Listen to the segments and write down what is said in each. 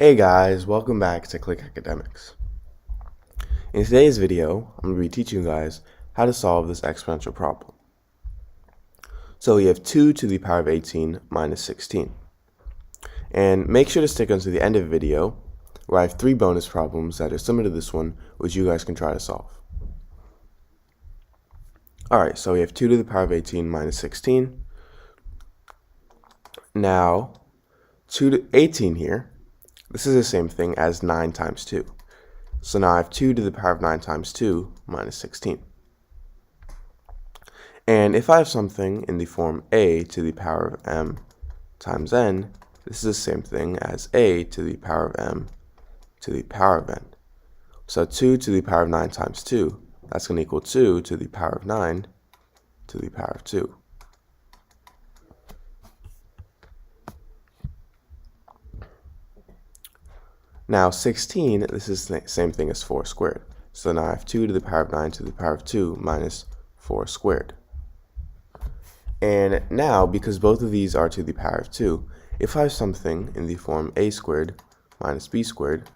Hey guys, welcome back to Click Academics. In today's video, I'm going to be teaching you guys how to solve this exponential problem. So we have 2 to the power of 18 minus 16. And make sure to stick until the end of the video, where I have 3 bonus problems that are similar to this one, which you guys can try to solve. Alright, so we have 2 to the power of 18 minus 16. Now, 2 to 18 here, this is the same thing as 9 times 2. So now I have 2 to the power of 9 times 2 minus 16. And if I have something in the form a to the power of m times n, this is the same thing as a to the power of m to the power of n. So 2 to the power of 9 times 2, that's going to equal 2 to the power of 9 to the power of 2. Now 16, this is the same thing as 4 squared. So now I have 2 to the power of 9 to the power of 2 minus 4 squared. And now, because both of these are to the power of 2, if I have something in the form a squared minus b squared,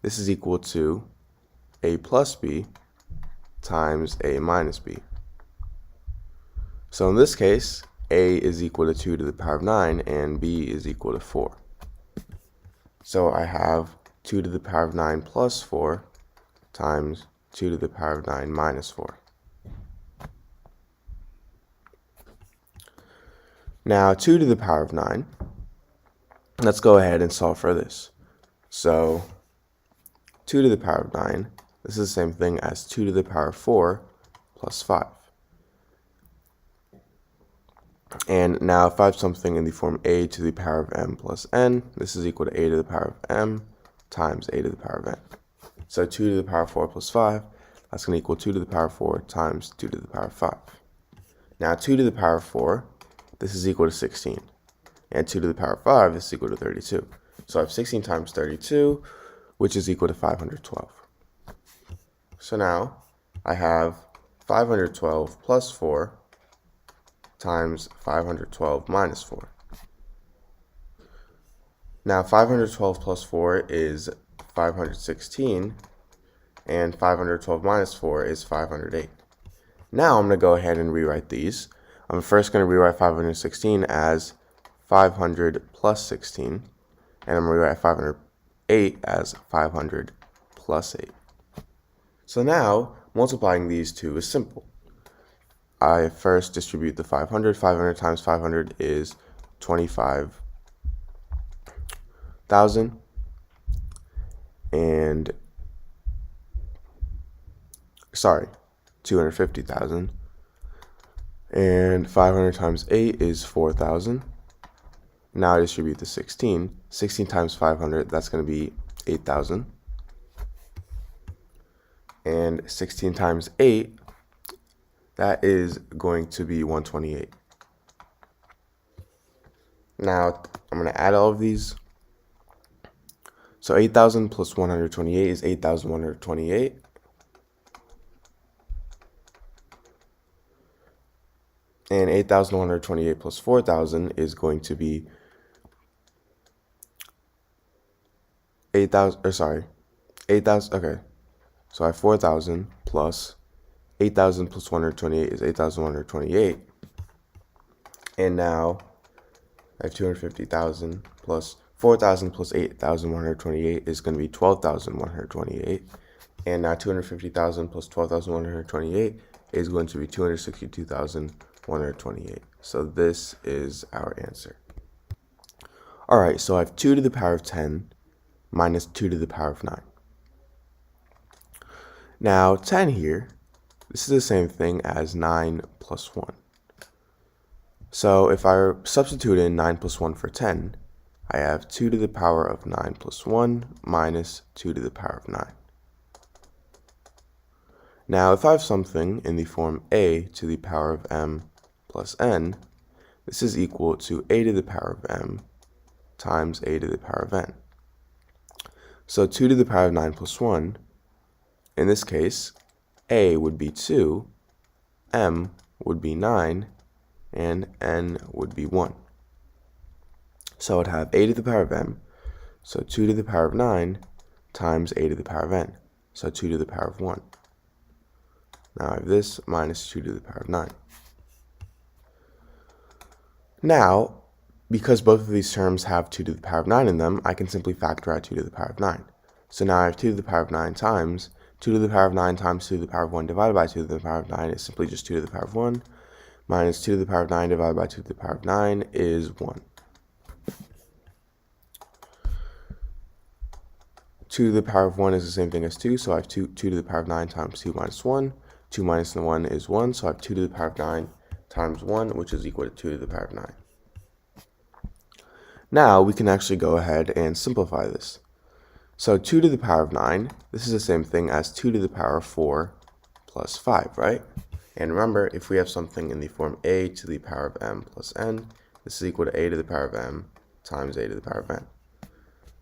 this is equal to a plus b times a minus b. So in this case, a is equal to 2 to the power of 9 and b is equal to 4. So I have 2 to the power of 9 plus 4 times 2 to the power of 9 minus 4. Now 2 to the power of 9, let's go ahead and solve for this. So 2 to the power of 9, this is the same thing as 2 to the power of 4 plus 5. And now if I have something in the form a to the power of m plus n, this is equal to a to the power of m times a to the power of n. So 2 to the power of 4 plus 5, that's going to equal 2 to the power of 4 times 2 to the power of 5. Now 2 to the power of 4, this is equal to 16. And 2 to the power of 5, this is equal to 32. So I have 16 times 32, which is equal to 512. So now I have 512 plus 4 times 512 minus 4. Now 512 plus 4 is 516, and 512 minus 4 is 508. Now I'm going to go ahead and rewrite these. I'm first going to rewrite 516 as 500 plus 16, and I'm going to rewrite 508 as 500 plus 8. So now multiplying these two is simple. I first distribute the 500. 500 times 500 is 25,000. And, 250,000. And 500 times 8 is 4,000. Now I distribute the 16. 16 times 500, that's going to be 8,000. And 16 times 8, that is going to be 128. Now, I'm going to add all of these. So 8,000 plus 128 is 8,128. And 8,128 plus 4,000 is going to be 8,000, okay. So I have 4,000 plus 8,000 plus 128 is 8,128. And now I have 250,000 plus 4,000 plus 8,128 is going to be 12,128. And now 250,000 plus 12,128 is going to be 262,128. So this is our answer. Alright, so I have 2 to the power of 10 minus 2 to the power of 9. Now 10 here, this is the same thing as 9 plus 1. So if I substitute in 9 plus 1 for 10, I have 2 to the power of 9 plus 1 minus 2 to the power of 9. Now if I have something in the form a to the power of m plus n, this is equal to a to the power of m times a to the power of n. So 2 to the power of 9 plus 1, in this case, a would be 2, m would be 9, and n would be 1. So I'd have a to the power of m So 2 to the power of 9 times a to the power of n. So 2 to the power of 1. Now I have this minus 2 to the power of 9. Now, because both of these terms have 2 to the power of 9 in them, I can simply factor out 2 to the power of 9. So now I have 2 to the power of 9 times 2 to the power of 9 times 2 to the power of 1 divided by 2 to the power of 9 is simply just 2 to the power of 1, minus 2 to the power of 9 divided by 2 to the power of 9 is 1. 2 to the power of 1 is the same thing as 2, so I have 2 to the power of 9 times 2 minus 1. 2 minus 1 is 1, so I have 2 to the power of 9 times 1, which is equal to 2 to the power of 9. Now we can actually go ahead and simplify this. So 2 to the power of 9, this is the same thing as 2 to the power of 4 plus 5, right? And remember, if we have something in the form a to the power of m plus n, this is equal to a to the power of m times a to the power of n.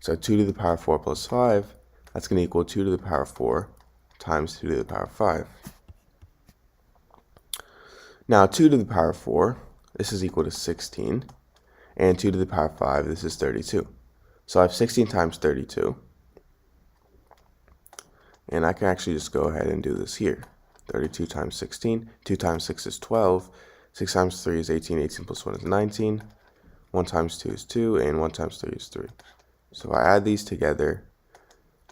So 2 to the power of 4 plus 5, that's going to equal 2 to the power of 4 times 2 to the power of 5. Now 2 to the power of 4, this is equal to 16. And 2 to the power of 5, this is 32. So I have 16 times 32. And I can actually just go ahead and do this here. 32 times 16. 2 times 6 is 12. 6 times 3 is 18. 18 plus 1 is 19. 1 times 2 is 2. And 1 times 3 is 3. So if I add these together,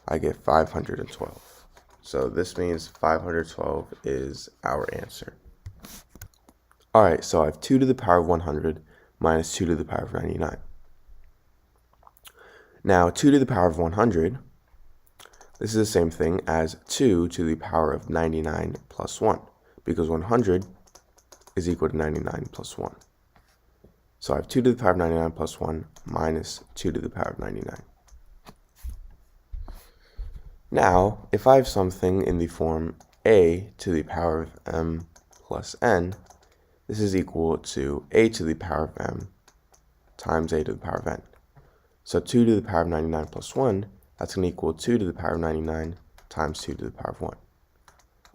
I get 512. So this means 512 is our answer. Alright, so I have 2 to the power of 100 minus 2 to the power of 99. Now 2 to the power of 100, this is the same thing as 2 to the power of 99 plus 1, because 100 is equal to 99 plus 1. So I have 2 to the power of 99 plus 1 minus 2 to the power of 99. Now, if I have something in the form a to the power of m plus n, this is equal to a to the power of m times a to the power of n. So 2 to the power of 99 plus 1, that's going to equal 2 to the power of 99 times 2 to the power of 1.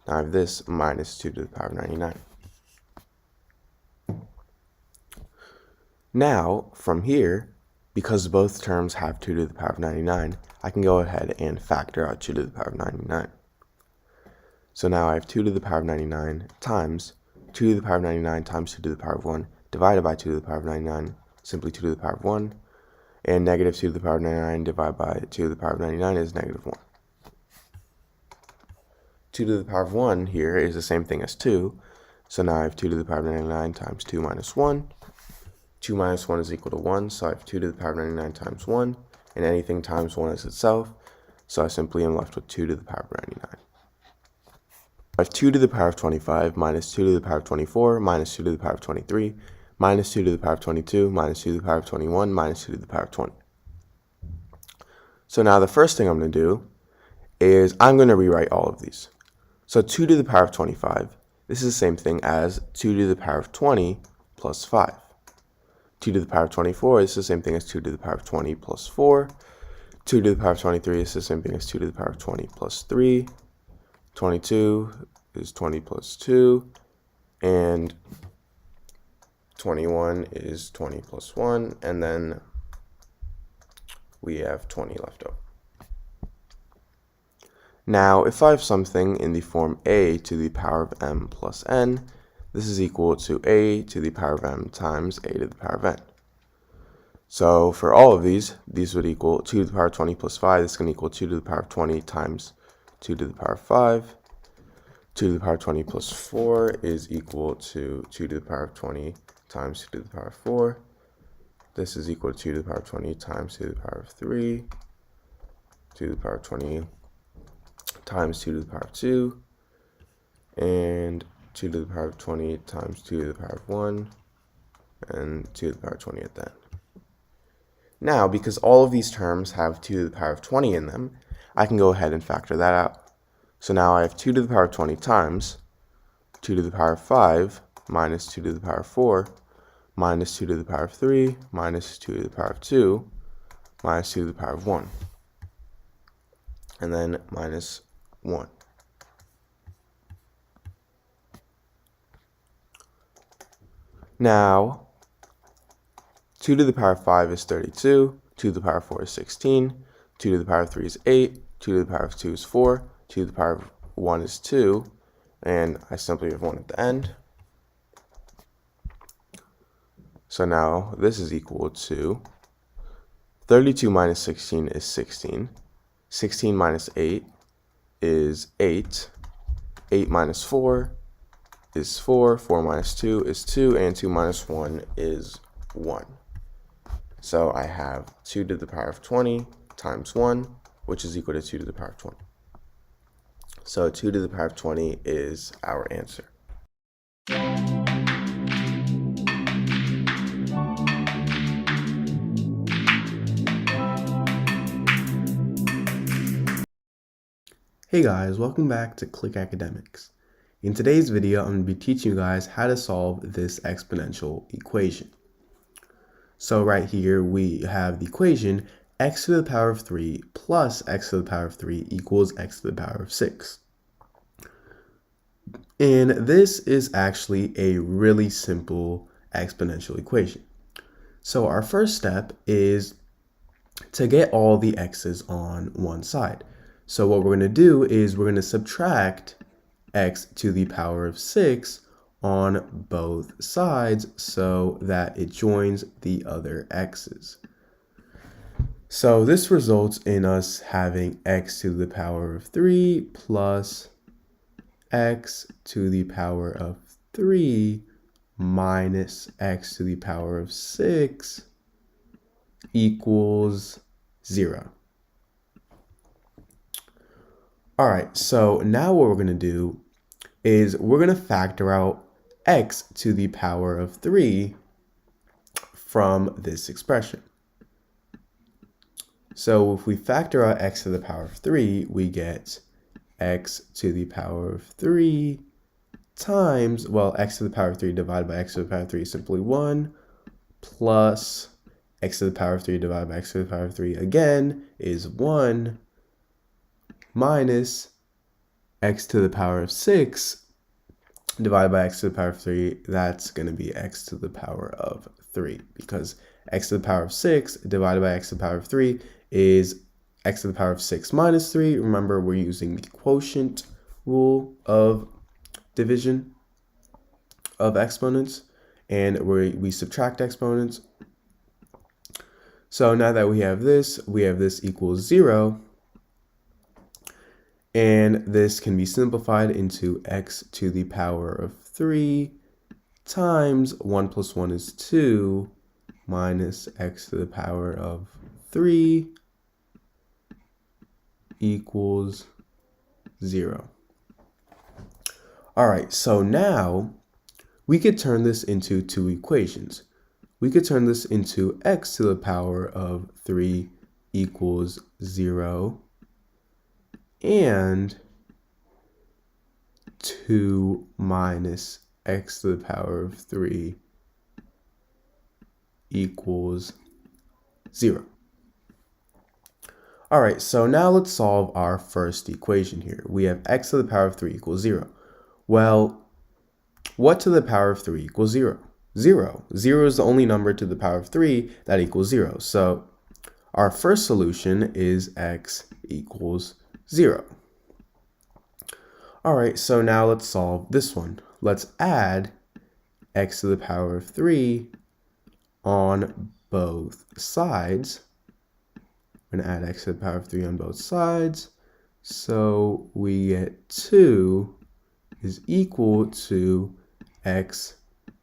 Now I have this minus 2 to the power of 99. Now, from here, because both terms have 2 to the power of 99, I can go ahead and factor out 2 to the power of 99. So now I have 2 to the power of 99 times 2 to the power of 99 times 2 to the power of 1 divided by 2 to the power of 99, simply 2 to the power of 1. And negative 2 to the power of 99 divided by 2 to the power of 99 is negative 1. 2 to the power of 1 here is the same thing as 2. So now I have 2 to the power of 99 times 2 minus 1. 2 minus 1 is equal to 1, so I have 2 to the power of 99 times 1. And anything times 1 is itself, so I simply am left with 2 to the power of 99. I have 2 to the power of 25 minus 2 to the power of 24 minus 2 to the power of 23 minus 2 to the power of 22 minus 2 to the power of 21 minus 2 to the power of 20. So now the first thing I'm going to do is I'm going to rewrite all of these. So 2 to the power of 25, this is the same thing as 2 to the power of 20 plus 5. 2 to the power of 24 is the same thing as 2 to the power of 20 plus 4. 2 to the power of 23 is the same thing as 2 to the power of 20 plus 3. 22 is 20 plus 2. And 21 is 20 plus 1. And then we have 20 left over. Now, if I have something in the form a to the power of m plus n, this is equal to a to the power of m times a to the power of n. So for all of these would equal 2 to the power of 20 plus 5. This is going to equal 2 to the power of 20 times 2 to the power of 5. 2 to the power of 20 plus 4 is equal to 2 to the power of 20 times 2 to the power of 4. This is equal to 2 to the power of 20 times 2 to the power of 3. 2 to the power of 20 times 2 to the power of 2. And 2 to the power of 20 times 2 to the power of 1. And 2 to the power of 20 at that. Now, because all of these terms have 2 to the power of 20 in them, I can go ahead and factor that out. So now I have 2 to the power of 20 times 2 to the power of 5 minus 2 to the power of 4 minus 2 to the power of 3 minus 2 to the power of 2 minus 2 to the power of 1. And then minus 1. Now, 2 to the power of 5 is 32. 2 to the power of 4 is 16, 2 to the power of 3 is 8, 2 to the power of 2 is 4, 2 to the power of 1 is 2, and I simply have 1 at the end. So now this is equal to 32 minus 16 is 16, 16 minus 8 is 8, 8 minus 4 is 4, 4 minus 2 is 2, and 2 minus 1 is 1. So I have 2 to the power of 20 times 1, which is equal to 2 to the power of 20. So 2 to the power of 20 is our answer. Hey guys, welcome back to Click Academics. In today's video, I'm going to be teaching you guys how to solve this exponential equation. So right here, we have the equation x to the power of 3 plus x to the power of 3 equals x to the power of 6. And this is actually a really simple exponential equation. So our first step is to get all the x's on one side. So what we're going to do is we're going to subtract x to the power of 6 on both sides so that it joins the other x's. So this results in us having x to the power of 3 plus x to the power of 3 minus x to the power of 6 equals 0. All right, so now what we're going to do is we're going to factor out x to the power of 3 from this expression. So if we factor out x to the power of 3, we get x to the power of 3 times, well, x to the power of 3 divided by x to the power of 3 is simply 1, plus x to the power of 3 divided by x to the power of 3 again is 1, minus x to the power of 6 divided by x to the power of 3, that's going to be x to the power of 3, because x to the power of 6 divided by x to the power of 3 is x to the power of 6 minus 3. Remember, we're using the quotient rule of division of exponents, and we subtract exponents. So now that we have this equals 0. And this can be simplified into x to the power of 3 times 1 plus 1 is 2 minus x to the power of 3 equals 0. All right, so now we could turn this into two equations. We could turn this into x to the power of 3 equals 0 and 2 minus x to the power of 3 equals 0. All right, so now let's solve our first equation here. We have x to the power of 3 equals 0. Well, what to the power of 3 equals 0? 0. 0 is the only number to the power of 3 that equals 0. So our first solution is x equals 0. All right, so now let's solve this one. Let's add x to the power of 3 on both sides. We're going to add x to the power of 3 on both sides. So we get 2 is equal to x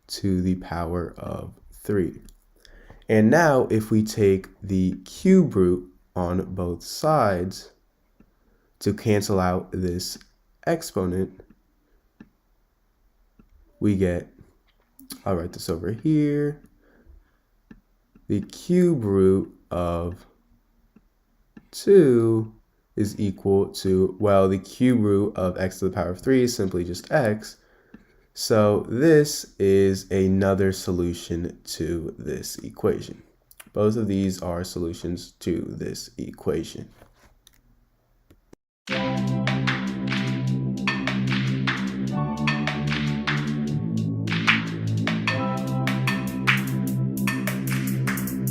to the power of 3. And now if we take the cube root on both sides to cancel out this exponent, we get, I'll write this over here, the cube root of 2 is equal to, well, the cube root of x to the power of 3 is simply just x. So this is another solution to this equation. Both of these are solutions to this equation.